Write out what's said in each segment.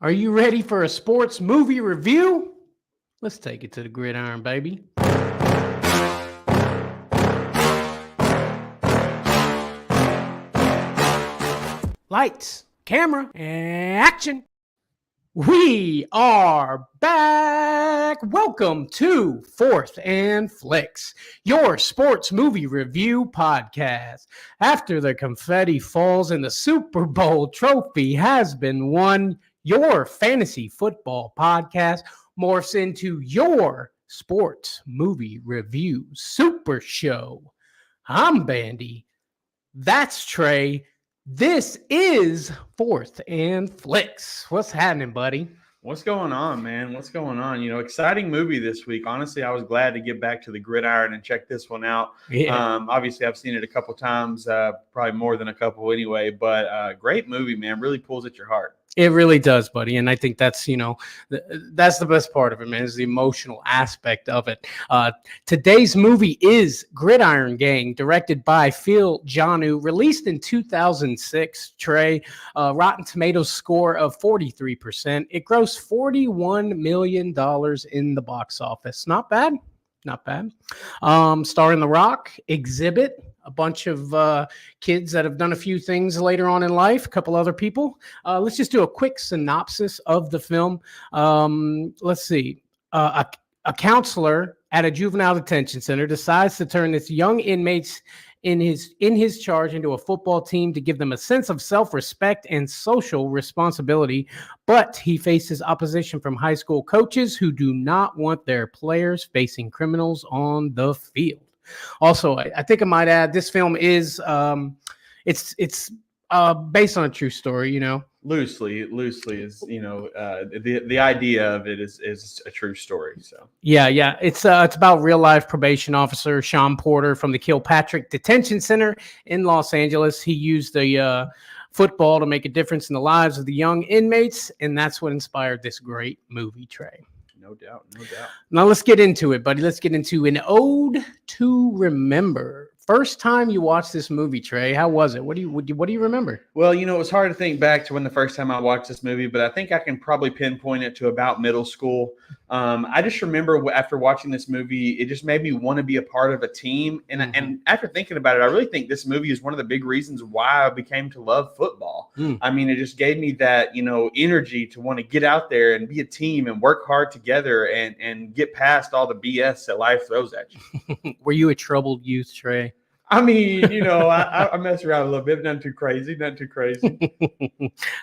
Are you ready for a sports movie review? Let's take it to the gridiron, baby. Lights, camera, action. We are back. Welcome to Fourth and Flicks, your sports movie review podcast. After the confetti falls and the Super Bowl trophy has been won, your fantasy football podcast morphs into your sports movie review super show. I'm Bandy. That's Trey. This is Fourth and Flicks. What's happening, buddy? What's going on, man? What's going on? Exciting movie this week. Honestly, I was glad to get back to the gridiron and check this one out. Yeah. Obviously, I've seen it a couple times, probably more than a couple anyway, but great movie, man. Really pulls at your heart. It really does, buddy. And I think that's, that's the best part of it, man, is the emotional aspect of it. Today's movie is Gridiron Gang, directed by Phil Janu, released in 2006, Trey. Rotten Tomatoes score of 43%. It grossed $41 million in the box office. Not bad. Not bad. Starring The Rock, Exhibit, a bunch of kids that have done a few things later on in life, a couple other people. Let's just do a quick synopsis of the film. Let's see. A counselor at a juvenile detention center decides to turn this young inmates in his charge into a football team to give them a sense of self-respect and social responsibility, but he faces opposition from high school coaches who do not want their players facing criminals on the field. Also, I think I might add, this film is it's based on a true story, Loosely is, the idea of it is a true story. So yeah. It's about real life probation officer Sean Porter from the Kilpatrick Detention Center in Los Angeles. He used the football to make a difference in the lives of the young inmates, and that's what inspired this great movie, Trey. No doubt. Now let's get into it, buddy. Let's get into an ode to remember. First time you watched this movie, Trey, how was it? What do you remember? Well, it was hard to think back to when the first time I watched this movie, but I think I can probably pinpoint it to about middle school. I just remember after watching this movie, it just made me want to be a part of a team. And after thinking about it, I really think this movie is one of the big reasons why I became to love football. I mean, it just gave me that, energy to want to get out there and be a team and work hard together and get past all the BS that life throws at you. Were you a troubled youth, Trey? I mean, I mess around a little bit, nothing too crazy.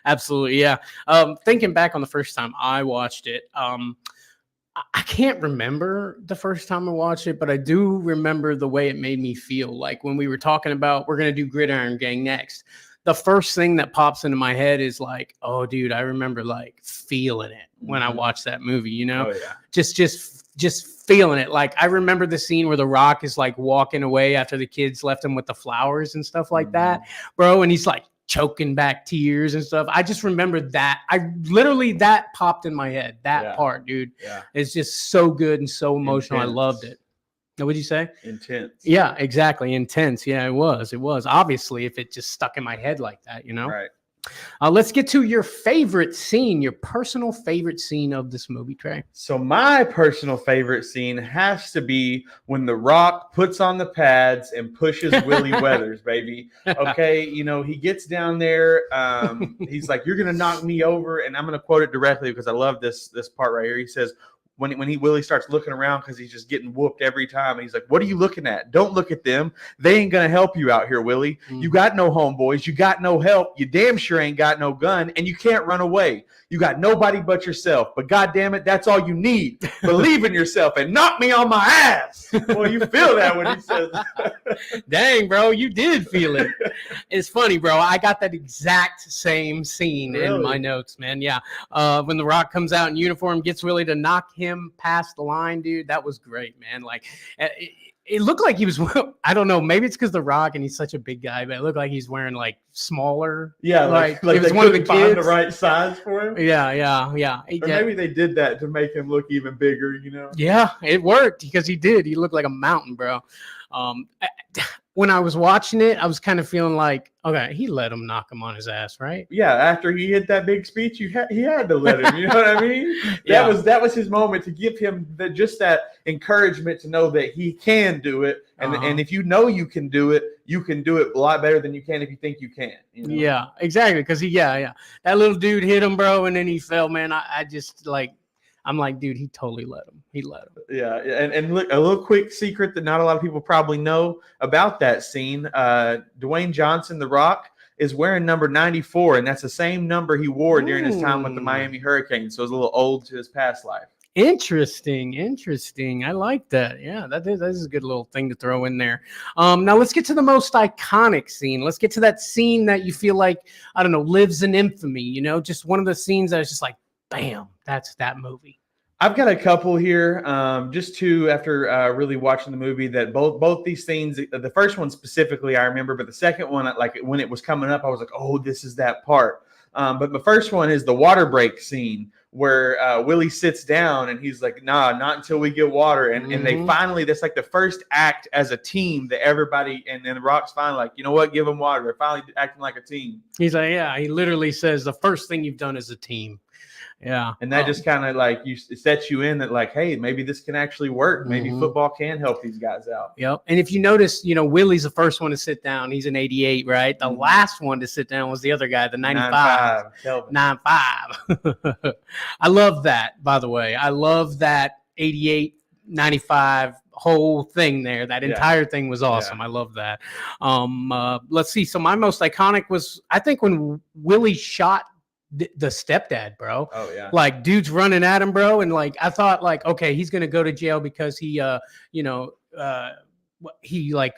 Absolutely, yeah. Thinking back on the first time I watched it, I can't remember the first time I watched it, but I do remember the way it made me feel. Like when we were talking about, we're going to do Gridiron Gang next, the first thing that pops into my head is like, oh, dude, I remember like feeling it when I watched that movie, Oh, yeah. Just feeling it. Like I remember the scene where The Rock is like walking away after the kids left him with the flowers and stuff like that, bro. And he's like choking back tears and stuff. I just remember that. That popped in my head. That part, dude. Yeah. It's just so good and so emotional. Intense. I loved it. What'd you say? Intense. Yeah, exactly. Intense. Yeah, it was. Obviously, if it just stuck in my head like that, Right. Let's get to your favorite scene, your personal favorite scene of this movie, Trey. So my personal favorite scene has to be when The Rock puts on the pads and pushes Willie Weathers, baby. Okay, he gets down there. He's like, "You're gonna knock me over," and I'm gonna quote it directly because I love this part right here. He says, When Willie starts looking around because he's just getting whooped every time. And he's like, "What are you looking at? Don't look at them. They ain't going to help you out here, Willie. You got no homeboys. You got no help. You damn sure ain't got no gun. And you can't run away. You got nobody but yourself. But God damn it, that's all you need. Believe in yourself and knock me on my ass." Well, you feel that when he says that. Dang, bro, you did feel it. It's funny, bro. I got that exact same scene in my notes, man. Yeah. When The Rock comes out in uniform, gets Willie to knock him past the line, dude. That was great, man. Like, it looked like he was, I don't know, maybe it's because The Rock and he's such a big guy, but it looked like he's wearing like smaller. Yeah, like it was they one of the couldn't find kids. the right size for him. Yeah. Or maybe they did that to make him look even bigger, Yeah, it worked because he did. He looked like a mountain, bro. when I was watching it, I was kind of feeling like, okay, he let him knock him on his ass, right? Yeah, after he hit that big speech, he had to let him. You know what I mean? Yeah. That was his moment to give him just that encouragement to know that he can do it, and if you know you can do it a lot better than you can if you think you can. You know? Yeah, exactly. Because that little dude hit him, bro, and then he fell, man. I just like. I'm like, dude, he totally let him. He let him. Yeah, and look, a little quick secret that not a lot of people probably know about that scene. Dwayne Johnson, The Rock, is wearing number 94, and that's the same number he wore during his time with the Miami Hurricanes. So it's a little old to his past life. Interesting. I like that. Yeah, that is a good little thing to throw in there. Now let's get to the most iconic scene. Let's get to that scene that you feel like, I don't know, lives in infamy. You know, just one of the scenes that is just like, bam, that's that movie. I've got a couple here, just two after really watching the movie that both these scenes, the first one specifically I remember, but the second one, like when it was coming up, I was like, oh, this is that part. But the first one is the water break scene where Willie sits down and he's like, nah, not until we get water. And they finally, that's like the first act as a team that everybody, and then The Rock's finally like, you know what, give them water. They're finally acting like a team. He's like, yeah, he literally says the first thing you've done as a team. Yeah. And that just kind of like it sets you in that like, hey, maybe this can actually work. Maybe football can help these guys out. Yep. And if you notice, you know, Willie's the first one to sit down. He's an 88, right? The last one to sit down was the other guy, the 95. 95. I love that, by the way. I love that 88, 95 whole thing there. That entire thing was awesome. Yeah. I love that. Let's see. So my most iconic was, I think, when Willie shot the stepdad, bro. Oh yeah. Like dude's running at him, bro, and like I thought, like, okay, he's gonna go to jail because he he like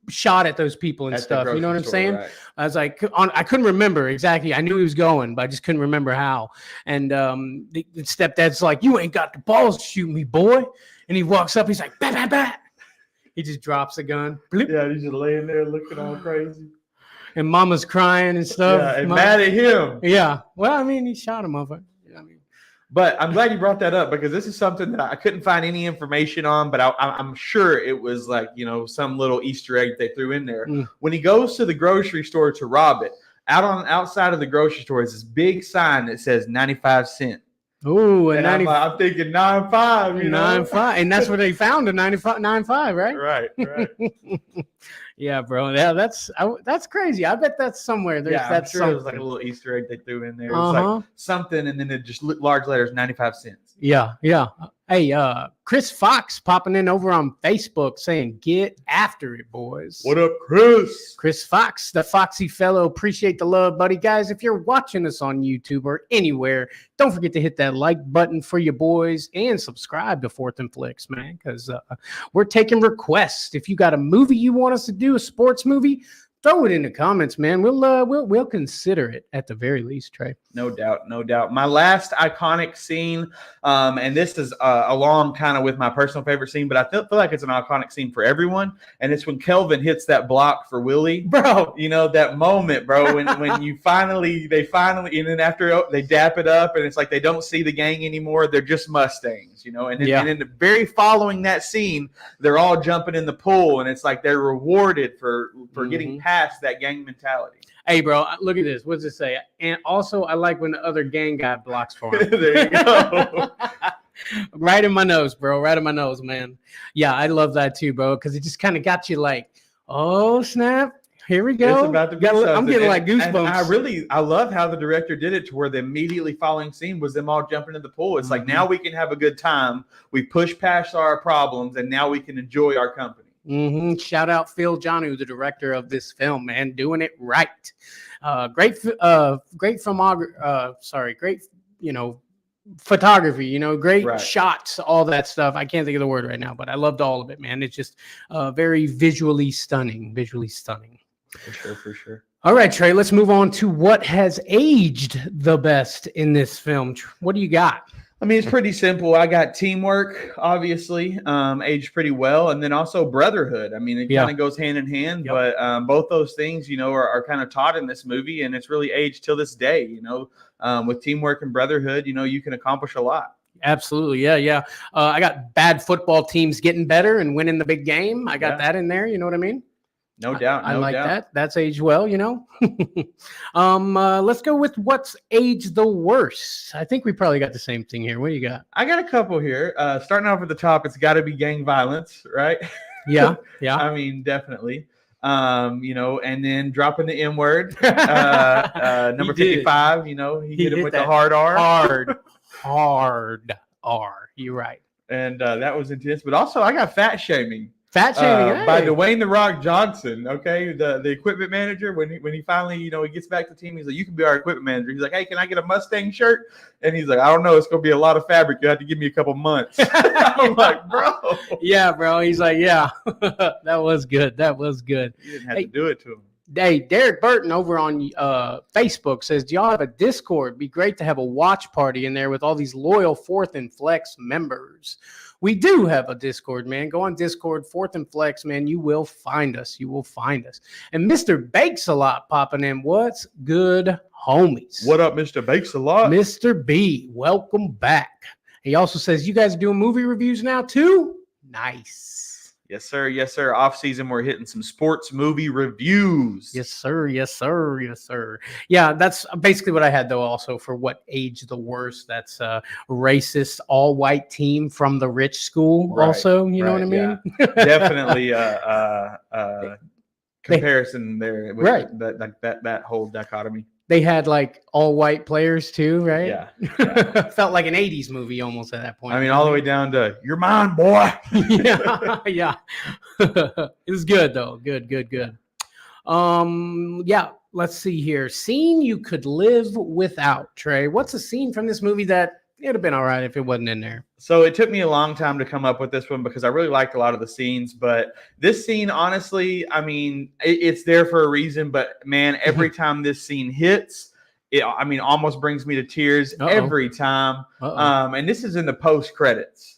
shot at those people and stuff. You know what I'm saying? Right. I was like, I couldn't remember exactly. I knew he was going, but I just couldn't remember how. And the stepdad's like, you ain't got the balls to shoot me, boy. And he walks up, he's like, bat, bat, bat. He just drops the gun. Bloop. Yeah, he's just laying there looking all crazy. And mama's crying and stuff. Yeah, and mad at him. Yeah. Well, I mean, he shot him over. You know what I mean? But I'm glad you brought that up because this is something that I couldn't find any information on, but I'm sure it was like, you know, some little Easter egg they threw in there. When he goes to the grocery store to rob it, outside of the grocery store is this big sign that says 95 cents. Ooh, and I'm thinking 9.5, you know? 9.5, and that's where they found a 9.5, right? Right. Yeah, bro. Yeah, that's crazy. I bet that's somewhere. I'm sure it was like a little Easter egg they threw in there. It was like something, and then it just large letters, 95 cents. Yeah. Hey, Chris Fox popping in over on Facebook saying, get after it, boys. What up, Chris? Chris Fox, the Foxy fellow. Appreciate the love, buddy. Guys, if you're watching us on YouTube or anywhere, don't forget to hit that like button for your boys and subscribe to Fourth and Flicks, man, because we're taking requests. If you got a movie you want us to do, a sports movie, throw it in the comments, man. We'll consider it at the very least, Trey. No doubt. My last iconic scene, and this is along kind of with my personal favorite scene, but I feel like it's an iconic scene for everyone, and it's when Kelvin hits that block for Willie, bro. You know that moment, bro, when they finally, and then after they dap it up, and it's like they don't see the gang anymore; they're just Mustangs, you know. And in the very following that scene, they're all jumping in the pool, and it's like they're rewarded for getting past that gang mentality. Hey, bro, look at this. What's it say? And also, I like when the other gang guy blocks for him. There you go. Right in my nose, bro. Right in my nose, man. Yeah, I love that too, bro, because it just kind of got you like, oh, snap. Here we go. It's about to be something. I'm getting like goosebumps. And I love how the director did it to where the immediately following scene was them all jumping in the pool. It's like, now we can have a good time. We push past our problems, and now we can enjoy our company. Shout out Phil Janu, the director of this film, man, doing it right. Great photography, you know, great shots, all that stuff. I can't think of the word right now, but I loved all of it, man. It's just very visually stunning. For sure. All right, Trey, let's move on to what has aged the best in this film. What do you got? I mean, it's pretty simple. I got teamwork, obviously, aged pretty well, and then also brotherhood. I mean, it kind of goes hand in hand, but both those things, you know, are kind of taught in this movie, and it's really aged till this day. You know, with teamwork and brotherhood, you know, you can accomplish a lot. Absolutely, yeah. I got bad football teams getting better and winning the big game. I got that in there. You know what I mean? No doubt. I No like doubt. that. That's aged well, you know. Let's go with what's aged the worst. I think we probably got the same thing here. What do you got? I got a couple here. Starting off at the top, it's got to be gang violence, right? Yeah, yeah. I mean, definitely. And then dropping the N word. Number did. 55, he hit him with the hard R. Hard R. You're right. And that was intense. But also, I got fat shaming. Fat shaming By hey. Dwayne "The Rock" Johnson, okay, the equipment manager. When he finally, he gets back to the team, he's like, "You can be our equipment manager." He's like, "Hey, can I get a Mustang shirt?" And he's like, "I don't know. It's gonna be a lot of fabric. You have to give me a couple months." I'm like, "Bro." Yeah, bro. He's like, "Yeah, that was good. That was good." You didn't have to do it to him. Hey, Derek Burton over on Facebook says, "Do y'all have a Discord? It'd be great to have a watch party in there with all these loyal Fourth and Flex members." We do have a Discord, man. Go on Discord, Fourth and Flex, man. You will find us. You will find us. And Mr. Bakes a Lot popping in. What's good, homies? What up, Mr. Bakes a Lot? Mr. B, welcome back. He also says, you guys are doing movie reviews now too? Nice. Yes, sir. Yes, sir. Off season, we're hitting some sports movie reviews. Yes, sir. Yes, sir. Yes, sir. Yeah, that's basically what I had, though, also for what age the worst. That's a racist all-white team from the rich school, Right, also. You know what I mean? Yeah. Definitely comparison there. With Right. That whole dichotomy. They had like all-white players, too, right? Yeah. Felt like an 80s movie almost at that point. I mean, all the way down to "You're mine, boy." Yeah. It was good, though. Good. Yeah, let's see here. Scene you could live without, Trey. What's a scene from this movie that it would have been all right if it wasn't in there? So it took me a long time to come up with this one because I really liked a lot of the scenes. But this scene, honestly, I mean, it's there for a reason. But, man, every time this scene hits, it almost brings me to tears every time. And this is in the post-credits.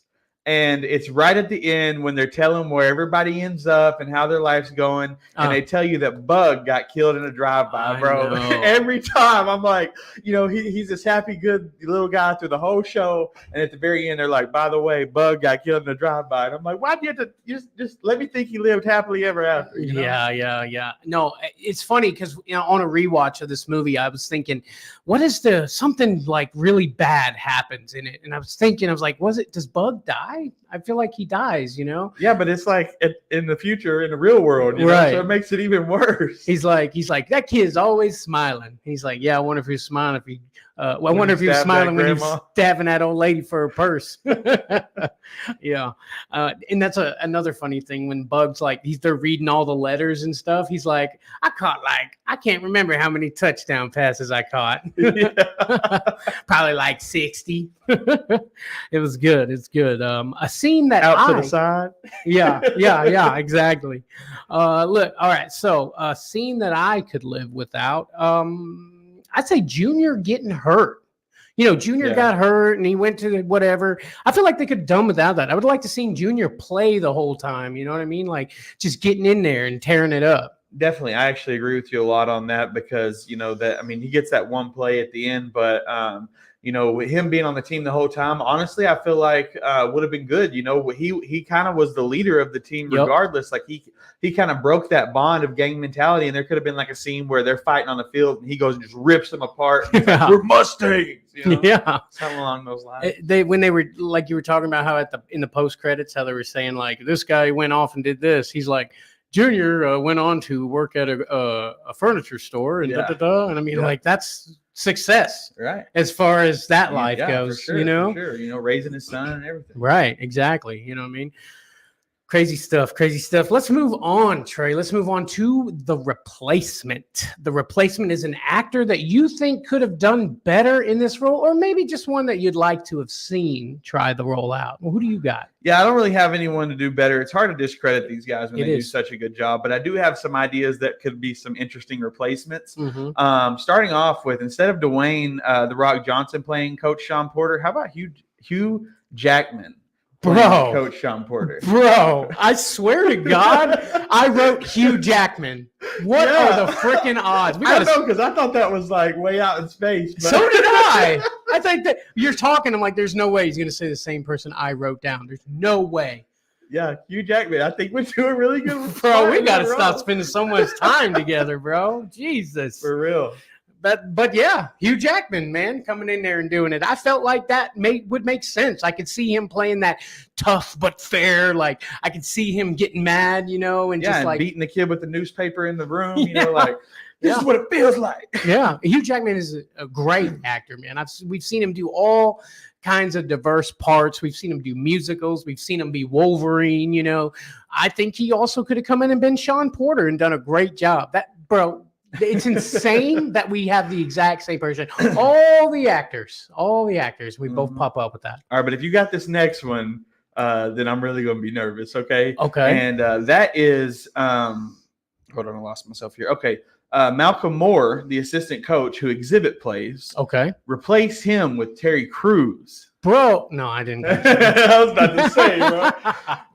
And it's right at the end when they're telling where everybody ends up and how their life's going. And they tell you that Bug got killed in a drive-by, bro. Every time I'm like, he's this happy, good little guy through the whole show. And at the very end, they're like, "By the way, Bug got killed in a drive-by." And I'm like, why do you have to just let me think he lived happily ever after? Yeah. No, it's funny because on a rewatch of this movie, I was thinking, what is something like really bad happens in it? And I was like, does Bug die? I feel like he dies, Yeah, but it's like in the future, in the real world, right? So it makes it even worse. He's like, that kid's always smiling. He's like, yeah, I wonder if he's smiling I wonder if he was smiling when he was stabbing that old lady for her purse. Yeah. And that's another funny thing when Bug's like, they're reading all the letters and stuff. He's like, I can't remember how many touchdown passes I caught. Probably like 60. It was good. It's good. A scene that out to the side. Yeah, exactly. Look, all right. So a scene that I could live without, I'd say Junior getting hurt. Junior got hurt and he went to whatever. I feel like they could have done without that. I would like to see Junior play the whole time. You know what I mean? Like just getting in there and tearing it up. Definitely. I actually agree with you a lot on that because, he gets that one play at the end, but, with him being on the team the whole time, honestly, I feel like would have been good. He kind of was the leader of the team regardless. Like he kind of broke that bond of gang mentality, and there could have been like a scene where they're fighting on the field and he goes and just rips them apart. Like, "We're Mustangs." Yeah. Something along those lines. When they were like, you were talking about how in the post credits, how they were saying like, this guy went off and did this. He's like, Junior went on to work at a furniture store and and I mean, like that's success, right? As far as that life goes, for sure. Raising his son and everything, right? Exactly. You know what I mean? Crazy stuff. Let's move on, Trey. Let's move on to The Replacement. The Replacement is an actor that you think could have done better in this role, or maybe just one that you'd like to have seen try the role out. Well, who do you got? Yeah, I don't really have anyone to do better. It's hard to discredit these guys when they do such a good job, but I do have some ideas that could be some interesting replacements. Starting off with, instead of Dwayne "The Rock" Johnson playing Coach Sean Porter, how about Hugh Jackman? Bro, Coach Sean Porter. Bro, I swear to God, I wrote Hugh Jackman. What are the freaking odds? I don't know, because I thought that was like way out in space. But... So did I. I think that you're talking. I'm like, there's no way he's going to say the same person I wrote down. There's no way. Yeah, Hugh Jackman. I think we're doing really good. Bro, we got to stop spending so much time together, bro. Jesus. For real. But yeah, Hugh Jackman, man, coming in there and doing it. I felt like that would make sense. I could see him playing that tough but fair. Like I could see him getting mad, and just like beating the kid with the newspaper in the room. Like this is what it feels like. Yeah, Hugh Jackman is a great actor, man. We've seen him do all kinds of diverse parts. We've seen him do musicals. We've seen him be Wolverine. I think he also could have come in and been Sean Porter and done a great job. Bro. It's insane that we have the exact same person. All the actors, we both pop up with that. All right, but if you got this next one, then I'm really going to be nervous, okay? Okay. And that is, hold on, I lost myself here. Okay, Malcolm Moore, the assistant coach who Exhibit plays, okay, replace him with Terry Crews. Bro, no, I didn't. I was about to say, bro.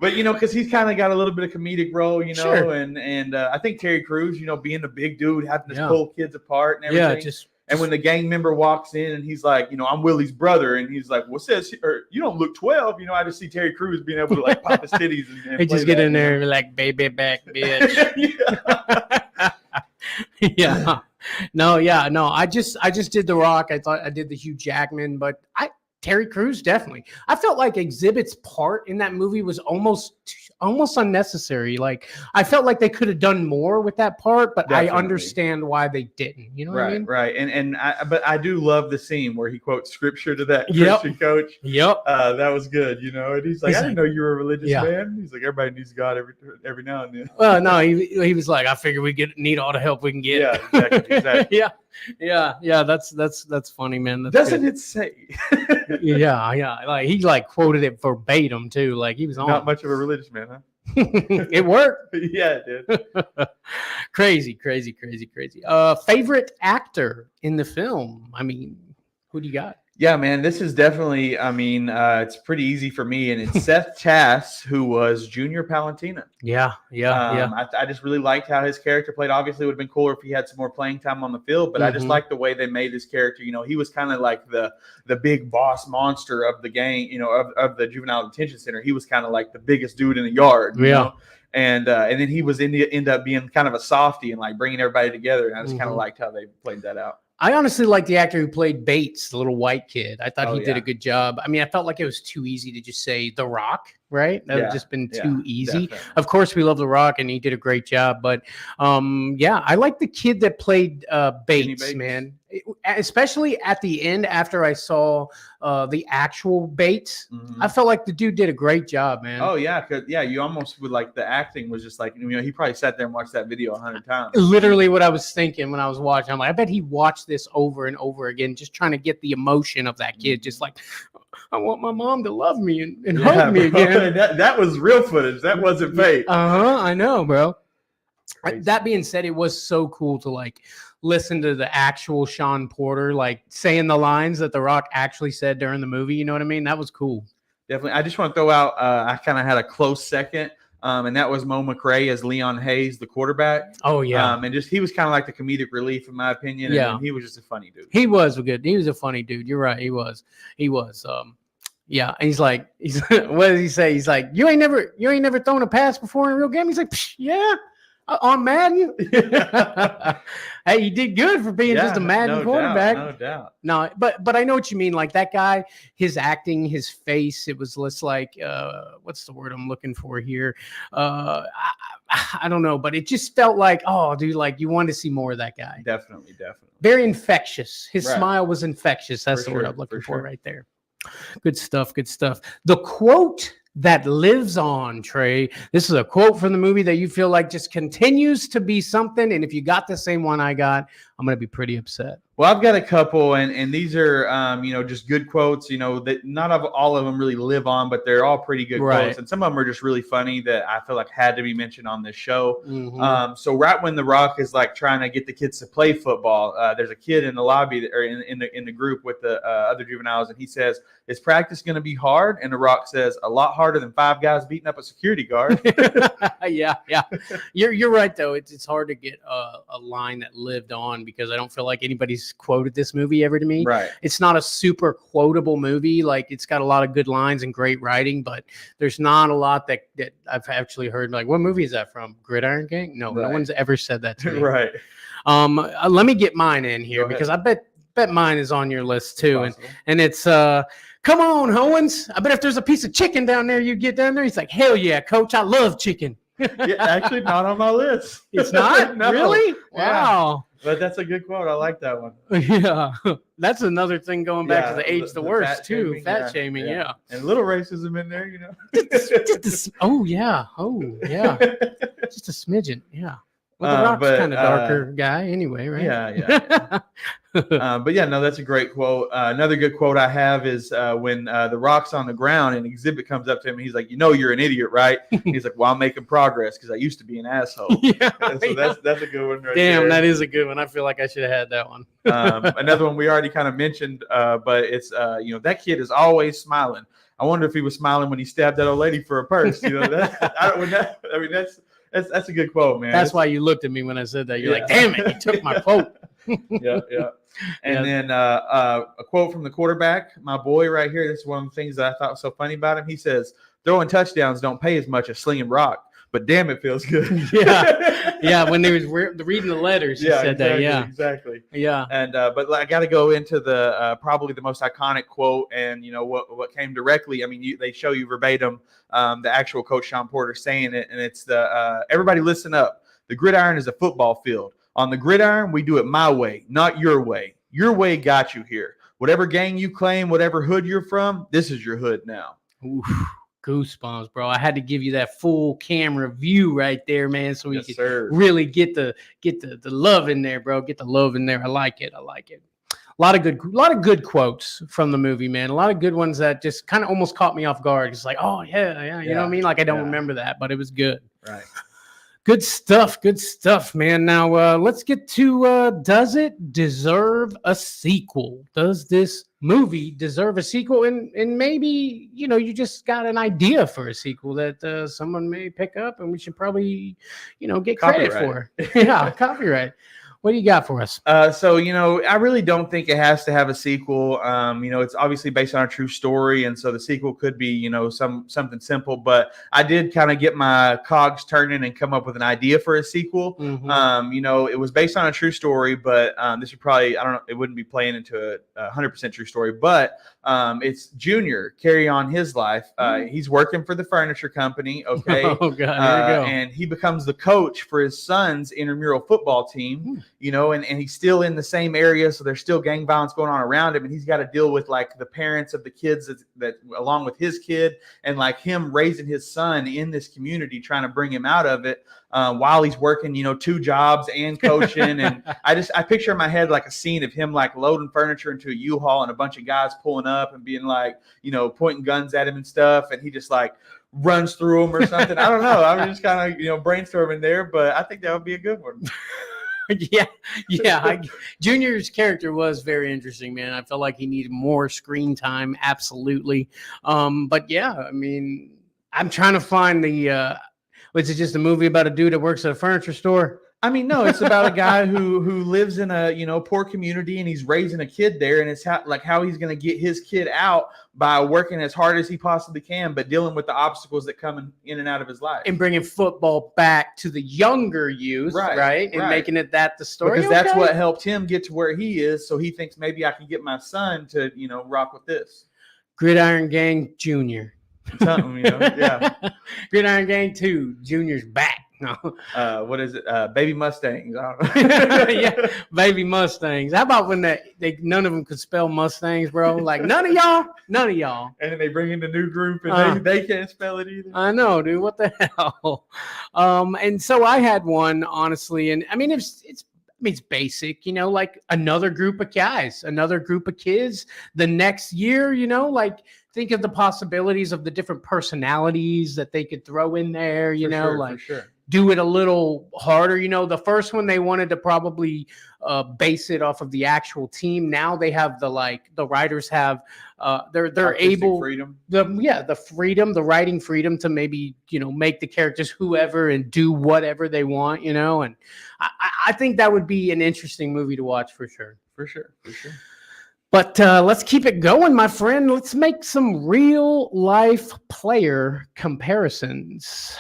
But, because he's kind of got a little bit of comedic role, Sure. and I think Terry Crews, being the big dude, having to pull kids apart and everything. Yeah, and when the gang member walks in and he's like, I'm Willie's brother, and he's like, you don't look 12. I just see Terry Crews being able to like pop his titties and they just get in there and be like, baby back, bitch. Yeah. No, I just did The Rock. I thought I did the Hugh Jackman, but Terry Crews, definitely. I felt like Exhibit's part in that movie was almost unnecessary. Like I felt like they could have done more with that part, but definitely. I understand why they didn't. You know what I mean? Right. But I do love the scene where he quotes scripture to that Christian coach. Yep. That was good. And he's like, I didn't know you were a religious man. He's like, everybody needs God every now and then. Well, no, he was like, I figure we need all the help we can get. Yeah, exactly. Yeah. That's funny, man. That's Doesn't good. it say? Yeah. Like he like quoted it verbatim too. Like he was on. Not much of a religious man, huh? It worked. Yeah, it did. Crazy. Favorite actor in the film? I mean, who do you got? Yeah, man, this is definitely, it's pretty easy for me. And it's Seth Tass, who was Junior Palantina. Yeah. I just really liked how his character played. Obviously, it would have been cooler if he had some more playing time on the field, but I just like the way they made this character. He was kind of like the big boss monster of the gang, of the juvenile detention center. He was kind of like the biggest dude in the yard. You know? And then he was end up being kind of a softie and like bringing everybody together. And I just kind of liked how they played that out. I honestly like the actor who played Bates, the little white kid. I thought he did a good job. I mean, I felt like it was too easy to just say The Rock, right? That would just been too easy. Definitely. Of course, we love The Rock, and he did a great job. But, I like the kid that played Bates, man. Especially at the end after I saw the actual Bates. I felt like the dude did a great job, man. Oh, yeah. You almost would like the acting was just like, he probably sat there and watched that video 100 times. Literally what I was thinking when I was watching. I'm like, I bet he watched this over and over again, just trying to get the emotion of that kid. Just like, I want my mom to love me and hug me again. That was real footage. That wasn't fake. I know, bro. That being said, it was so cool to like listen to the actual Sean Porter like saying the lines that The Rock actually said during the movie. You know what I mean? That was cool. Definitely. I just want to throw out, I kind of had a close second, and that was Mo McRae as Leon Hayes, the quarterback. Oh, yeah. And he was kind of like the comedic relief, in my opinion. And he was just a funny dude. He was a funny dude. You're right. He was. Yeah. And he's what does he say? He's like, you ain't never thrown a pass before in a real game. He's like, yeah. On Madden. Hey, he did good for being just a Madden quarterback. No doubt. No, but I know what you mean. Like that guy, his acting, his face, it was less like what's the word I'm looking for here? I don't know, but it just felt like, oh, dude, like you wanted to see more of that guy. Definitely. Very infectious. His smile was infectious. That's the word I'm looking for right there. Good stuff. The quote that lives on, Trey. This is a quote from the movie that you feel like just continues to be something. And if you got the same one I got, I'm going to be pretty upset. Well, I've got a couple, and these are, just good quotes, that not all of them really live on, but they're all pretty good quotes. And some of them are just really funny that I feel like had to be mentioned on this show. So right when The Rock is like trying to get the kids to play football, there's a kid in the lobby or in the group with the other juveniles, and he says, "Is practice going to be hard?" And The Rock says, "A lot harder than 5 guys beating up a security guard." Yeah. You're right though. It's hard to get a line that lived on because I don't feel like anybody's always quoted this movie ever to me. Right. It's not a super quotable movie. Like, it's got a lot of good lines and great writing, but there's not a lot that I've actually heard. Like, what movie is that from? Gridiron Gang? No, no one's ever said that to me. Right. Let me get mine in here because I bet mine is on your list too. And it's come on, Owens. I bet if there's a piece of chicken down there, you get down there. He's like, hell yeah, coach, I love chicken. Yeah, actually not on my list. It's not? No. Really? Yeah. Wow. But that's a good quote. I like that one. Yeah. That's another thing going back to the age the worst too. Fat shaming, yeah. And a little racism in there, you know. Oh yeah. Just a smidgen, yeah. Well, the Rock's kind of darker guy anyway, right? Yeah. But yeah, no, that's a great quote. Another good quote I have is when the Rock's on the ground and Exhibit comes up to him and he's like, you know, you're an idiot, right? He's like, well, I'm making progress because I used to be an asshole. That's a good one right there. Damn, that is a good one. I feel like I should have had that one. Another one we already kind of mentioned, but it's, that kid is always smiling. I wonder if he was smiling when he stabbed that old lady for a purse. That's a good quote, man. That's why you looked at me when I said that. You're like, damn it, you took my quote. Yeah. And then a quote from the quarterback, my boy right here. This is one of the things that I thought was so funny about him. He says, throwing touchdowns don't pay as much as slinging rock, but damn, it feels good. Yeah. When they was reading the letters, he said that. Yeah, exactly. Yeah. And but I got to go into the probably the most iconic quote, and what came directly. I mean, they show you verbatim the actual Coach Sean Porter saying it, and it's the everybody listen up. The gridiron is a football field. On the gridiron, we do it my way, not your way. Your way got you here. Whatever gang you claim, whatever hood you're from, this is your hood now. Oof. Goosebumps, bro. I had to give you that full camera view right there, man, so we could really get the love in there, bro. Get the love in there. I like it. A lot of good quotes from the movie, man. A lot of good ones that just kind of almost caught me off guard. It's like, oh yeah, you know what I mean? Like, I don't remember that, but it was good. Right. Good stuff, man. Now let's get to does it deserve a sequel? Does this movie deserve a sequel? And maybe, you just got an idea for a sequel that someone may pick up and we should probably, get credit for. Yeah, copyright. What do you got for us? So, I really don't think it has to have a sequel. It's obviously based on a true story. And so the sequel could be, something simple. But I did kind of get my cogs turning and come up with an idea for a sequel. Mm-hmm. It was based on a true story, but this would probably, I don't know, it wouldn't be playing into a 100% true story. But it's Junior carry on his life. He's working for the furniture company. Okay. Oh, God. Here we go. And he becomes the coach for his son's intramural football team. And he's still in the same area, so there's still gang violence going on around him, and he's got to deal with like the parents of the kids that along with his kid, and like him raising his son in this community, trying to bring him out of it while he's working, 2 jobs and coaching. And I picture in my head like a scene of him like loading furniture into a U-Haul and a bunch of guys pulling up and being like, pointing guns at him and stuff, and he just like runs through them or something. I don't know. I'm just kind of brainstorming there, but I think that would be a good one. Yeah. Junior's character was very interesting, man. I felt like he needed more screen time, absolutely. But yeah, I mean, I'm trying to find the. Was it just a movie about a dude that works at a furniture store? I mean, no, it's about a guy who lives in a poor community, and he's raising a kid there, and it's how he's going to get his kid out by working as hard as he possibly can, but dealing with the obstacles that come in and out of his life, and bringing football back to the younger youth, right? And making it that the story, because that's what helped him get to where he is. So he thinks maybe I can get my son to rock with this. Gridiron Gang Junior. Something, yeah. Gridiron Gang 2, Junior's back. No. What is it? Baby Mustangs. I don't know. Yeah, Baby Mustangs. How about when they none of them could spell Mustangs, bro? Like none of y'all. And then they bring in the new group, and they can't spell it either. I know, dude. What the hell? And so I had one, honestly, and I mean it's basic, like another group of guys, another group of kids the next year, like think of the possibilities of the different personalities that they could throw in there, For sure. Do it a little harder. The first one they wanted to probably base it off of the actual team. Now they have the writers have they're artistic able freedom. The writing freedom to maybe make the characters whoever and do whatever they want. And I think that would be an interesting movie to watch for sure. For sure. For sure. But let's keep it going, my friend. Let's make some real life player comparisons.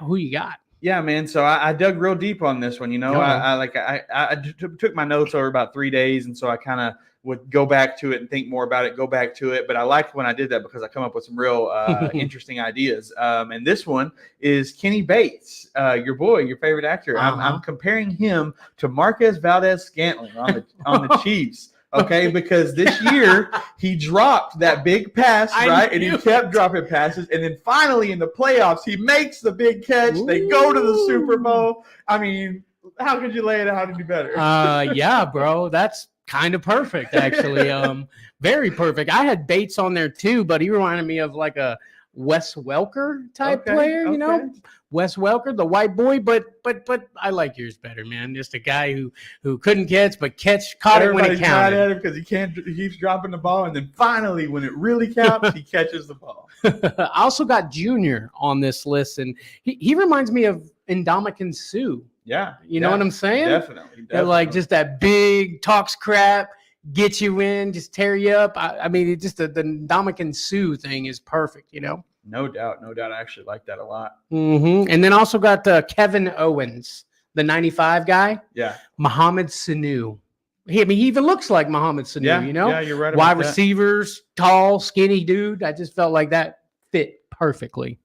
Who you got? Yeah, man. So I dug real deep on this one. You know, I took my notes over about 3 days, and so I kind of would go back to it and think more about it, go back to it. But I liked when I did that because I come up with some real interesting ideas. And this one is Kenny Bates, your boy, your favorite actor. I'm comparing him to Marquez Valdez-Scantling on the Chiefs. Okay, because this year he dropped that big pass, right? And he kept dropping passes. And then finally in the playoffs, he makes the big catch. Ooh. They go to the Super Bowl. I mean, how could you lay it out any better? Yeah, bro. That's kind of perfect, actually. Very perfect. I had Bates on there too, but he reminded me of like a Wes Welker type player, you know? Wes Welker, the white boy, but I like yours better, man. Just a guy who couldn't catch, but caught it when it counted. At him because he keeps dropping the ball, and then finally, when it really counts, he catches the ball. I also got Junior on this list, and he reminds me of Ndamukong Suh. Yeah, you know what I'm saying? Definitely. Like just that big talks crap, get you in, just tear you up. I mean, it just the Ndamukong Suh thing is perfect, you know. No doubt. I actually like that a lot. Mm-hmm. And then also got Kevin Owens, the 95 guy. Yeah. Mohamed Sanu. He even looks like Mohamed Sanu, you know? Yeah, you're right. Wide receivers, tall, skinny dude. I just felt like that fit perfectly.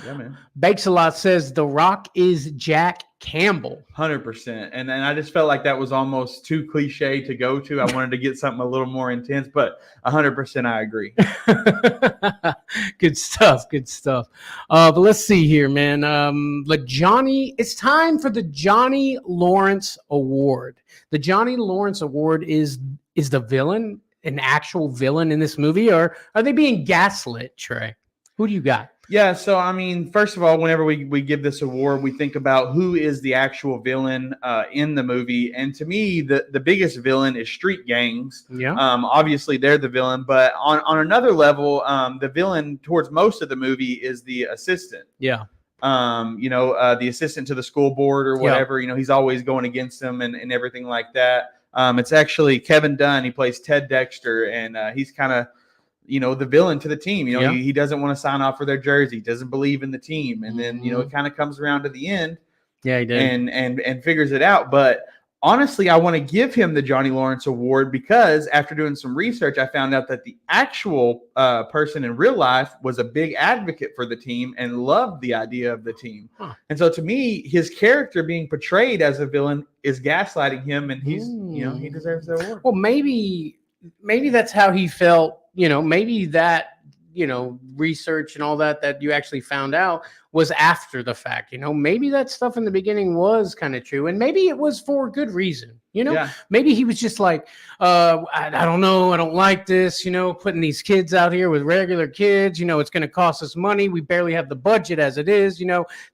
Yeah, man. Bakes a Lot says The Rock is Jack Campbell. 100%. And I just felt like that was almost too cliche to go to. I wanted to get something a little more intense, but 100% I agree. Good stuff. But let's see here, man. It's time for the Johnny Lawrence Award. The Johnny Lawrence Award is the villain an actual villain in this movie, or are they being gaslit, Trey? Who do you got? Yeah, so I mean, first of all, whenever we give this award, we think about who is the actual villain in the movie. And to me, the biggest villain is street gangs. Yeah. Obviously, they're the villain. But on another level, the villain towards most of the movie is the assistant. Yeah. The assistant to the school board or whatever. Yeah. He's always going against them and everything like that. It's actually Kevin Dunn. He plays Ted Dexter, and he's kind of the villain to the team. He doesn't want to sign off for their jersey, doesn't believe in the team. And then, it kind of comes around to the end. Yeah, he did. And figures it out. But honestly, I want to give him the Johnny Lawrence Award because after doing some research, I found out that the actual person in real life was a big advocate for the team and loved the idea of the team. Huh. And so to me, his character being portrayed as a villain is gaslighting him, and he's, he deserves the award. Well, maybe that's how he felt. Maybe that, research and all that you actually found out was after the fact. Maybe that stuff in the beginning was kind of true, and maybe it was for good reason. Maybe he was just like, I don't know, I don't like this, putting these kids out here with regular kids, it's going to cost us money. We barely have the budget as it is,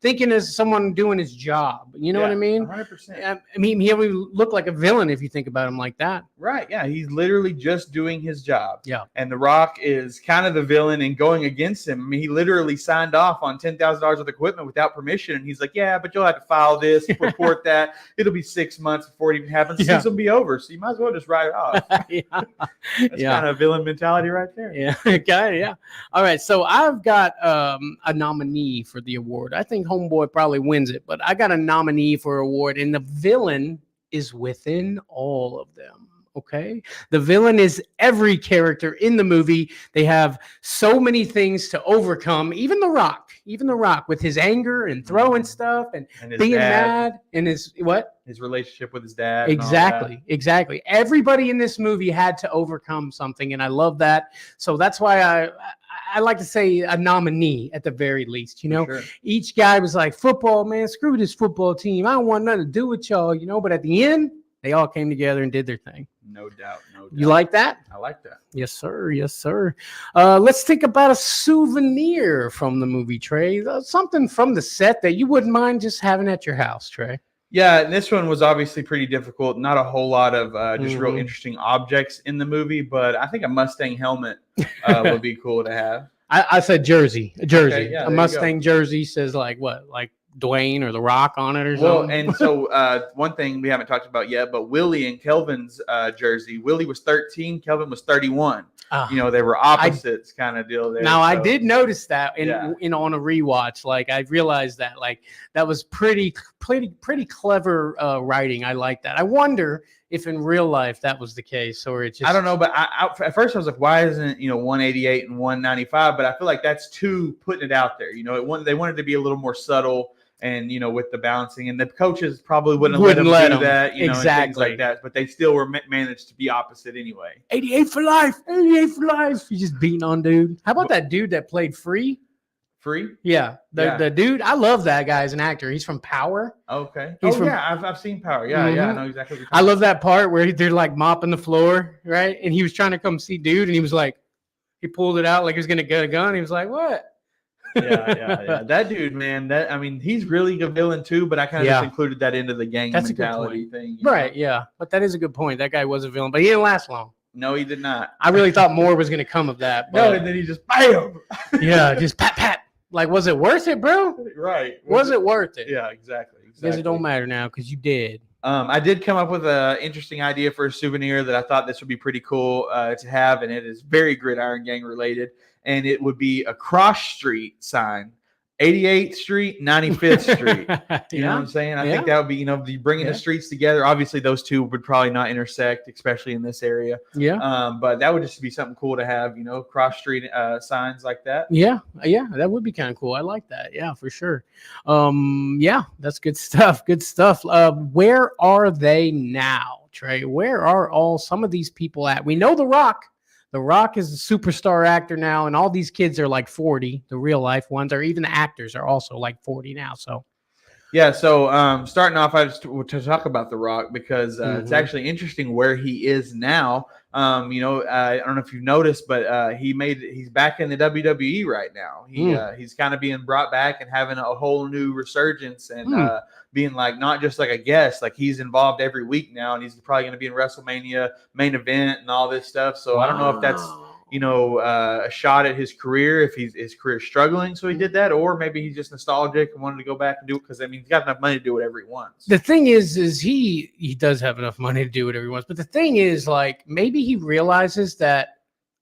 thinking as someone doing his job. You know what I mean? 100%. I mean, he would look like a villain if you think about him like that. Right. Yeah. He's literally just doing his job. Yeah. And The Rock is kind of the villain and going against him. I mean, he literally signed off on $10,000 worth of equipment without permission. And he's like, yeah, but you'll have to file this, report that. It'll be 6 months before it even happens. This will be over. So you might as well just write it off. That's kind of villain mentality right there. Yeah. Okay. Yeah. All right. So I've got a nominee for the award. I think Homeboy probably wins it, but I got a nominee for award, and the villain is within all of them. Okay. The villain is every character in the movie. They have so many things to overcome. Even The Rock with his anger and throwing stuff and being mad and his relationship with his dad. Exactly. Everybody in this movie had to overcome something, and I love that. So that's why I like to say a nominee at the very least. Sure. Each guy was like, football, man, screw this football team. I don't want nothing to do with y'all, but at the end, they all came together and did their thing. No doubt. You like that? I like that. Yes, sir. Let's think about a souvenir from the movie, Trey. Something from the set that you wouldn't mind just having at your house, Trey. Yeah, this one was obviously pretty difficult. Not a whole lot of just real interesting objects in the movie, but I think a Mustang helmet would be cool to have. I said jersey. A jersey. Okay, yeah, a Mustang jersey says like what? Like Dwayne or The Rock on it or Well, something. and so one thing we haven't talked about yet, but Willie and Kelvin's jersey. Willie was 13, Kelvin was 31. They were opposites kind of deal there. Now, I did notice that on a rewatch. Like, I realized that, like, that was pretty clever writing. I like that. I wonder if in real life that was the case, or it's just, I don't know. But at first I was like, why isn't 188 and 195? But I feel like that's too putting it out there. They wanted to be a little more subtle. And with the balancing, and the coaches probably wouldn't let them do that, and things like that. But they still were managed to be opposite anyway. 88 for life, 88 for life. You just beating on dude. How about that dude that played Free? Free? Yeah, the dude. I love that guy as an actor. He's from Power. Okay. I've seen Power. Yeah, yeah, I know exactly. I love that part where they're like mopping the floor, right? And he was trying to come see dude, and he was like, he pulled it out like he was gonna get a gun. He was like, "What?" Yeah. That dude, man. He's really a villain too. But I kind of just included that into the gang mentality thing, right? Yeah, but that is a good point. That guy was a villain, but he didn't last long. No, he did not. I really thought more was going to come of that. No, and then he just bam. Yeah, just pat. Like, was it worth it, bro? Right. Was it worth it? Yeah, exactly. Because it don't matter now because you did. I did come up with an interesting idea for a souvenir that I thought this would be pretty cool to have, and it is very Gridiron Gang related. And it would be a cross street sign, 88th Street, 95th Street. You know what I'm saying? I think that would be, bringing the streets together. Obviously, those two would probably not intersect, especially in this area. Yeah. But that would just be something cool to have, cross street signs like that. Yeah. That would be kind of cool. I like that. Yeah, for sure. Yeah, that's good stuff. Good stuff. Where are they now, Trey? Where are all some of these people at? We know The Rock. The Rock is a superstar actor now, and all these kids are like 40, the real life ones, or even the actors are also like 40 now. So, yeah. So, starting off, I just to talk about The Rock because it's actually interesting where he is now. I don't know if you've noticed, but he's back in the WWE right now. He's kind of being brought back and having a whole new resurgence and being like not just like a guest, like he's involved every week now, and he's probably going to be in WrestleMania main event and all this stuff. So I don't know if that's a shot at his career, if his career is struggling, so he did that, or maybe he's just nostalgic and wanted to go back and do it because he's got enough money to do whatever he wants. The thing is he does have enough money to do whatever he wants, but the thing is, like, maybe he realizes that,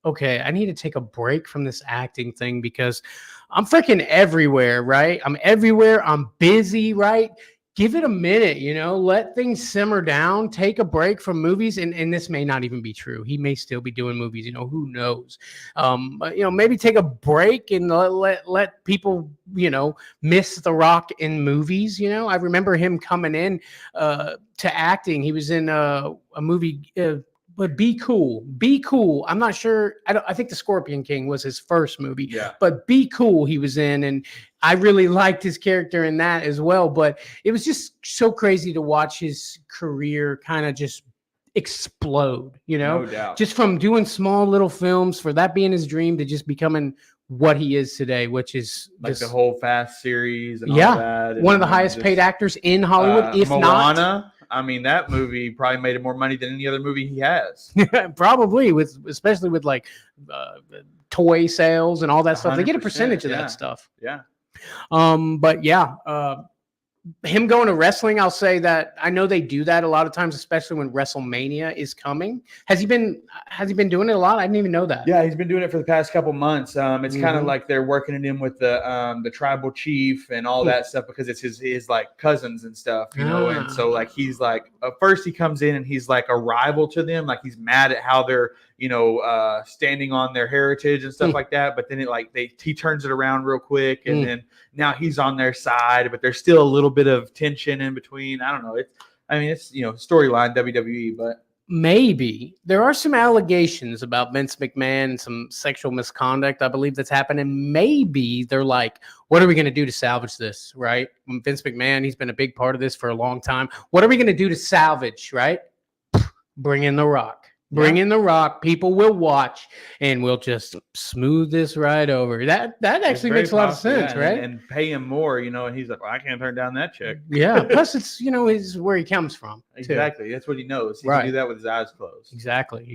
okay, I need to take a break from this acting thing because I'm freaking everywhere, right? I'm everywhere. I'm busy, right? Give it a minute, let things simmer down, take a break from movies. And this may not even be true. He may still be doing movies, who knows? But, maybe take a break and let people, miss The Rock in movies. I remember him coming in to acting. He was in a movie, but Be Cool. I'm not sure. I think The Scorpion King was his first movie. Yeah. But Be Cool he was in, and I really liked his character in that as well. But it was just so crazy to watch his career kind of just explode, No doubt. Just from doing small little films, for that being his dream, to just becoming what he is today, which is like the whole Fast series and all that. One of the highest paid actors in Hollywood, if Moana. not. That movie probably made more money than any other movie he has. Probably, especially with like toy sales and all that stuff. They get a percentage of that stuff. Yeah. But yeah, him going to wrestling, I'll say that I know they do that a lot of times, especially when WrestleMania is coming. Has he been doing it a lot? I didn't even know that. Yeah, he's been doing it for the past couple months. It's kind of like they're working it in with the tribal chief and all that stuff because it's his like cousins and stuff, And so like he's like first he comes in and he's like a rival to them, like he's mad at how they're standing on their heritage and stuff like that. But then he turns it around real quick, and then now he's on their side, but there's still a little bit of tension in between. I don't know. It's storyline WWE, but maybe there are some allegations about Vince McMahon and some sexual misconduct, I believe, that's happened. And maybe they're like, what are we going to do to salvage this, right? Vince McMahon, he's been a big part of this for a long time. What are we going to do to salvage, right? Bring in The Rock. Bring in The Rock. People will watch, and we'll just smooth this right over. That actually makes a lot of sense, right? And pay him more, and he's like, well, I can't turn down that check. Yeah. Plus, it's is where he comes from. Exactly. That's what he knows. He can do that with his eyes closed. Exactly.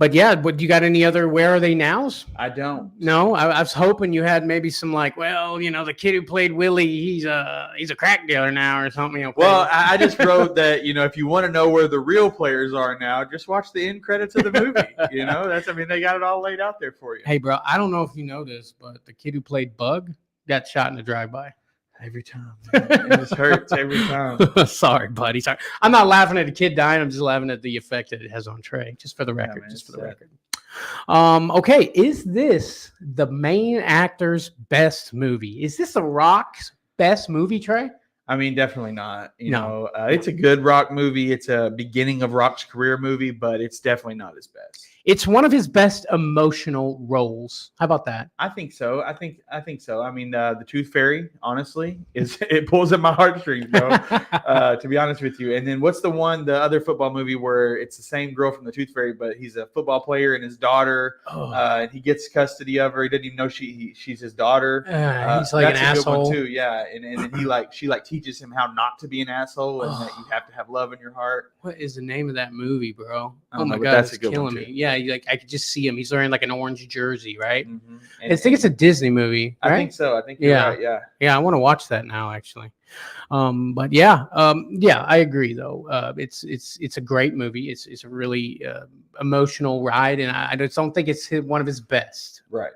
But yeah, but you got any other Where Are They Nows? I don't. No, I was hoping you had maybe some like, well, the kid who played Willie, he's a crack dealer now or something. Okay. Well, I just wrote that, if you want to know where the real players are now, just watch the end credits of the movie. They got it all laid out there for you. Hey, bro, I don't know if you know this, but the kid who played Bug got shot in a drive-by. Every time. It just hurts every time. Sorry, buddy. Sorry. I'm not laughing at the kid dying. I'm just laughing at the effect that it has on Trey. Just for the record. Man, just for the record. Okay. Is this the main actor's best movie? Is this The Rock's best movie, Trey? I mean, definitely not. No. It's a good Rock movie. It's a beginning of Rock's career movie, but it's definitely not his best. It's one of his best emotional roles. How about that? I think so. I think so. I mean, the Tooth Fairy, honestly, it pulls at my heartstrings, bro. To be honest with you. And then what's the other football movie where it's the same girl from the Tooth Fairy, but he's a football player and his daughter, and he gets custody of her. He doesn't even know she's his daughter. He's like an asshole too. Yeah, and then she teaches him how not to be an asshole and that you have to have love in your heart. What is the name of that movie, bro? Oh my God, that's it's killing me. Yeah, I could just see him. He's wearing like an orange jersey, right? Mm-hmm. I think it's a Disney movie. Right? I think so. I think you're right. Yeah. Yeah, I want to watch that now, actually. But yeah, I agree though. It's a great movie. It's a really emotional ride, and I just don't think it's one of his best. Right.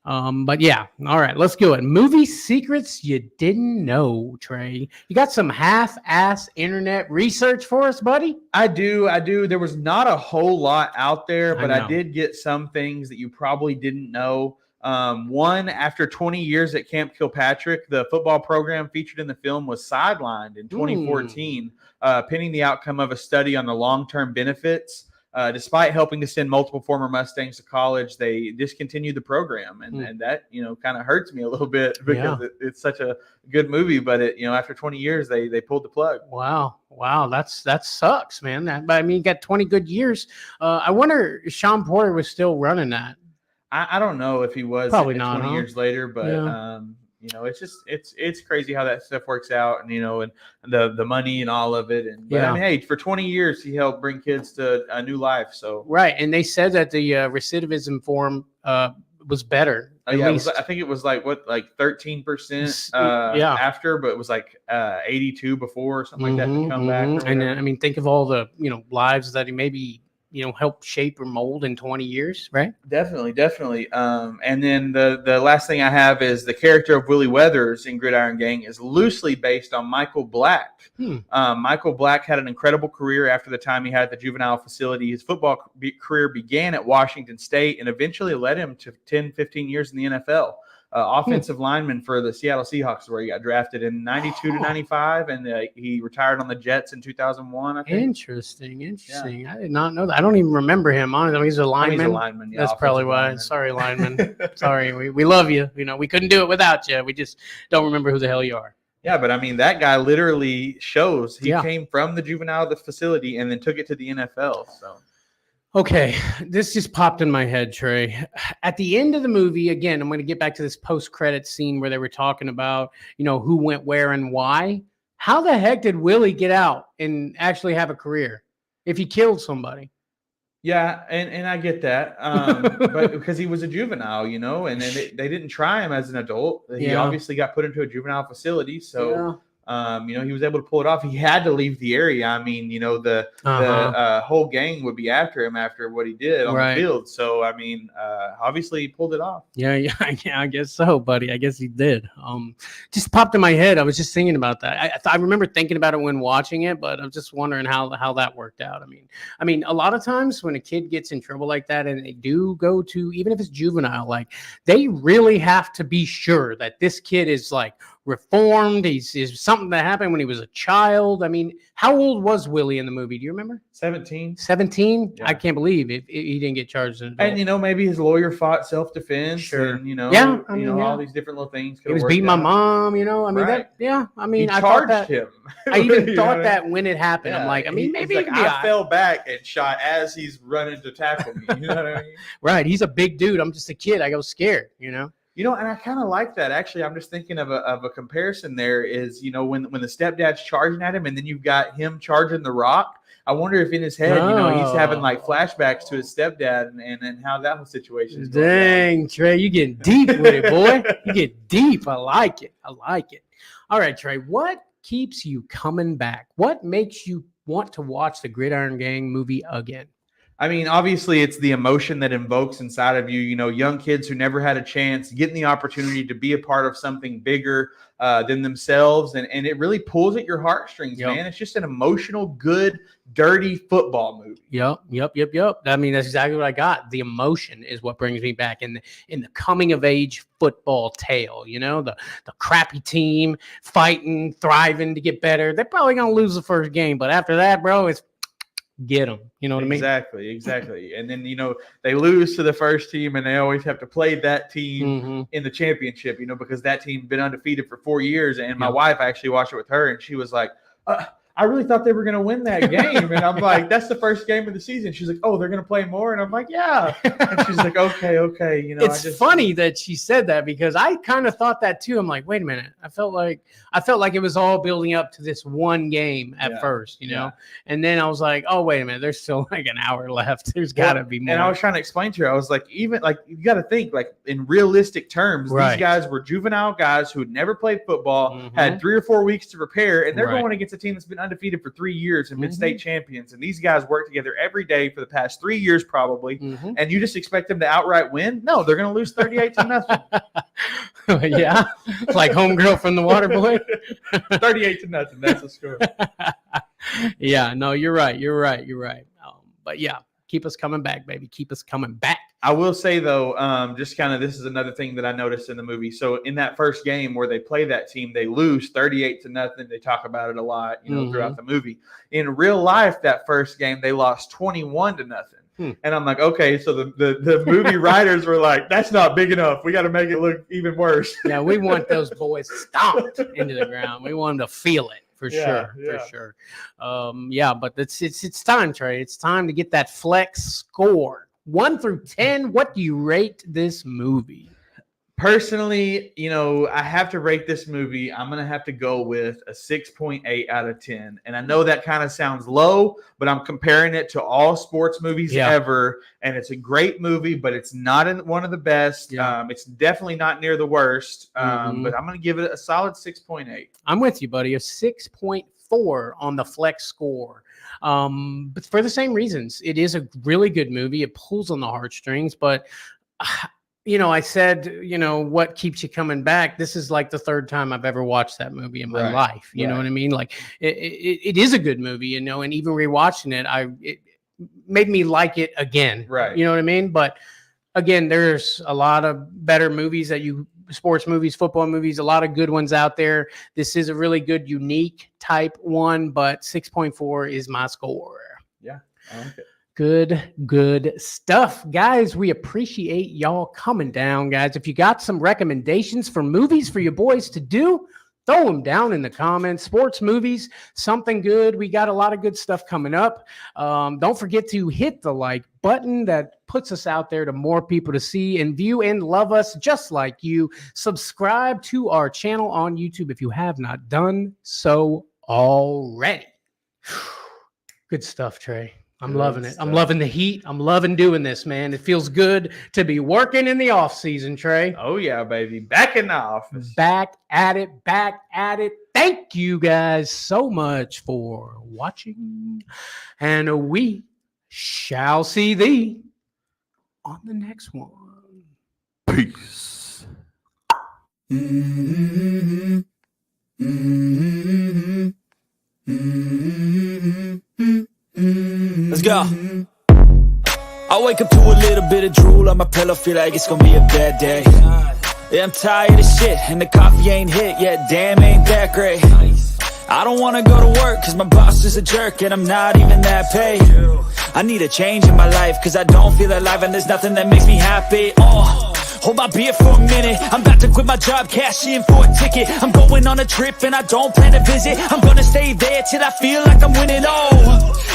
But yeah, all right, let's go. Movie secrets you didn't know, Trey. You got some half-ass internet research for us, buddy? I do. There was not a whole lot out there, but I I did get some things that you probably didn't know. One, after 20 years at Camp Kilpatrick, the football program featured in the film was sidelined in 2014, pending the outcome of a study on the long-term benefits. Despite helping to send multiple former Mustangs to college, they discontinued the program, and that kind of hurts me a little bit because it's such a good movie. But after 20 years, they pulled the plug. Wow, that sucks, man. But I mean, you got 20 good years. I wonder if Sean Porter was still running that. I don't know if he was probably not 20 years later, but it's just it's crazy how that stuff works out, and and the money and all of it. But I mean, hey, for 20 years he helped bring kids to a new life. So right, and they said that the recidivism form was better. I think it was like 13% after, but it was like 82 before or something like that to come back. And I mean, think of all the lives that he maybe help shape or mold in 20 years, right? Definitely. And then the last thing I have is the character of Willie Weathers in Gridiron Gang is loosely based on Michael Black. Michael Black had an incredible career after the time he had at the juvenile facility. His football career began at Washington State and eventually led him to 10, 15 years in the NFL. Offensive lineman for the Seattle Seahawks, where he got drafted in 92 to 95, and he retired on the Jets in 2001, I think. Interesting. Yeah. I did not know that. I don't even remember him. Honestly, he's a lineman. He's a lineman. Yeah, that's probably why. Lineman. Sorry, lineman. Sorry, we love you. We couldn't do it without you. We just don't remember who the hell you are. Yeah, but I mean, that guy literally shows he came from the juvenile facility and then took it to the NFL. So. Okay, this just popped in my head, Trey. At the end of the movie, again, I'm going to get back to this post-credit scene where they were talking about, who went where and why. How the heck did Willie get out and actually have a career if he killed somebody? Yeah, and I get that, but because he was a juvenile, and then they didn't try him as an adult. He obviously got put into a juvenile facility, so. He was able to pull it off. He had to leave the area. I mean, the whole gang would be after him after what he did on the field. So, I mean, obviously he pulled it off. Yeah, I guess so, buddy. I guess he did. Just popped in my head. I was just thinking about that. I remember thinking about it when watching it, but I'm just wondering how that worked out. I mean, a lot of times when a kid gets in trouble like that and they do go to, even if it's juvenile, like they really have to be sure that this kid is like reformed. He's something that happened when he was a child. I mean, how old was Willie in the movie? Do you remember? 17. 17? Yeah. I can't believe he didn't get charged. And maybe his lawyer fought self-defense. Sure. And all these different little things. He was beating my mom. I mean, he charged him. I even thought that when it happened. Yeah, I'm like, maybe I fell back and shot as he's running to tackle me. You know what I mean? Right. He's a big dude. I'm just a kid. I go scared. And I kind of like that. Actually, I'm just thinking of a comparison there is, when the stepdad's charging at him and then you've got him charging the Rock. I wonder if in his head, he's having like flashbacks to his stepdad and how that whole situation is going down. Dang, Trey, you getting deep with it, boy. You get deep. I like it. All right, Trey, what keeps you coming back? What makes you want to watch the Gridiron Gang movie again? I mean, obviously, it's the emotion that invokes inside of you. Young kids who never had a chance, getting the opportunity to be a part of something bigger than themselves. And it really pulls at your heartstrings, man. It's just an emotional, good, dirty football movie. Yep. I mean, that's exactly what I got. The emotion is what brings me back in the coming of age football tale. The crappy team fighting, thriving to get better. They're probably going to lose the first game. But after that, bro, it's get them. You know what I mean? Exactly. And then, they lose to the first team and they always have to play that team in the championship, because that team's been undefeated for 4 years. And my wife, I actually watched it with her and she was like, I really thought they were going to win that game. And I'm like, that's the first game of the season. She's like, oh, they're going to play more? And I'm like, yeah. And she's like, okay. It's funny that she said that because I kind of thought that too. I'm like, wait a minute. I felt like it was all building up to this one game at first, and then I was like, oh, wait a minute. There's still like an hour left. There's got to be more. And I was trying to explain to her, I was like, even like, you got to think like in realistic terms, these guys were juvenile guys who had never played football, had 3 or 4 weeks to prepare, and they're going against a team that's been undefeated for 3 years and been state champions. And these guys work together every day for the past 3 years, probably. And you just expect them to outright win? No, they're going to lose 38-0. Yeah, like homegirl from the Waterboy. 38-0. That's the score. Yeah, no, you're right. But yeah, keep us coming back, baby. Keep us coming back. I will say, though, just kind of this is another thing that I noticed in the movie. So in that first game where they play that team, they lose 38-0. They talk about it a lot, throughout the movie. In real life, that first game, they lost 21-0. And I'm like, okay, so the movie writers were like, that's not big enough. We got to make it look even worse. Yeah, we want those boys stomped into the ground. We want them to feel it. For sure. But it's time, Trey. It's time to get that flex score. 1 through 10, what do you rate this movie? Personally, I have to rate this movie. I'm going to have to go with a 6.8 out of 10. And I know that kind of sounds low, but I'm comparing it to all sports movies ever. And it's a great movie, but it's not one of the best. It's definitely not near the worst. But I'm going to give it a solid 6.8. I'm with you, buddy. A 6.4 on the flex score. But for the same reasons, it is a really good movie. It pulls on the heartstrings, but I said, what keeps you coming back? This is like the third time I've ever watched that movie in my life. You know what I mean? Like it is a good movie, and even rewatching it, it made me like it again. Right. You know what I mean? But again, there's a lot of better movies sports movies, football movies, a lot of good ones out there. This is a really good, unique type one, but 6.4 is my score. Yeah. I like it. Good stuff, guys. We appreciate y'all coming down, guys. If you got some recommendations for movies for your boys to do, throw them down in the comments. Sports movies, something good. We got a lot of good stuff coming up. Don't forget to hit the like button. That puts us out there to more people to see and view and love us just like you. Subscribe to our channel on YouTube if you have not done so already. Good stuff, Trey. I'm loving it. I'm loving the heat. I'm loving doing this, man. It feels good to be working in the off season, Trey. Oh, yeah, baby. Back in the office. Back at it. Thank you guys so much for watching. And we shall see thee on the next one. Peace. Let's go. I wake up to a little bit of drool on my pillow, feel like it's gonna be a bad day. Yeah, I'm tired of shit, and the coffee ain't hit yet, damn, ain't that great. I don't wanna go to work, cause my boss is a jerk, and I'm not even that paid. I need a change in my life, cause I don't feel alive, and there's nothing that makes me happy. Hold my beer for a minute, I'm about to quit my job, cash in for a ticket. I'm going on a trip and I don't plan to visit. I'm gonna stay there till I feel like I'm winning,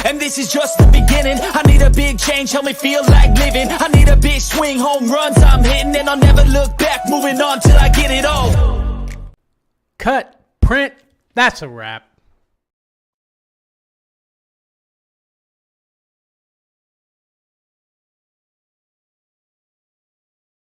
and this is just the beginning. I need a big change, help me feel like living. I need a big swing, home runs I'm hitting, and I'll never look back, moving on till I get it all. Cut, print, that's a wrap.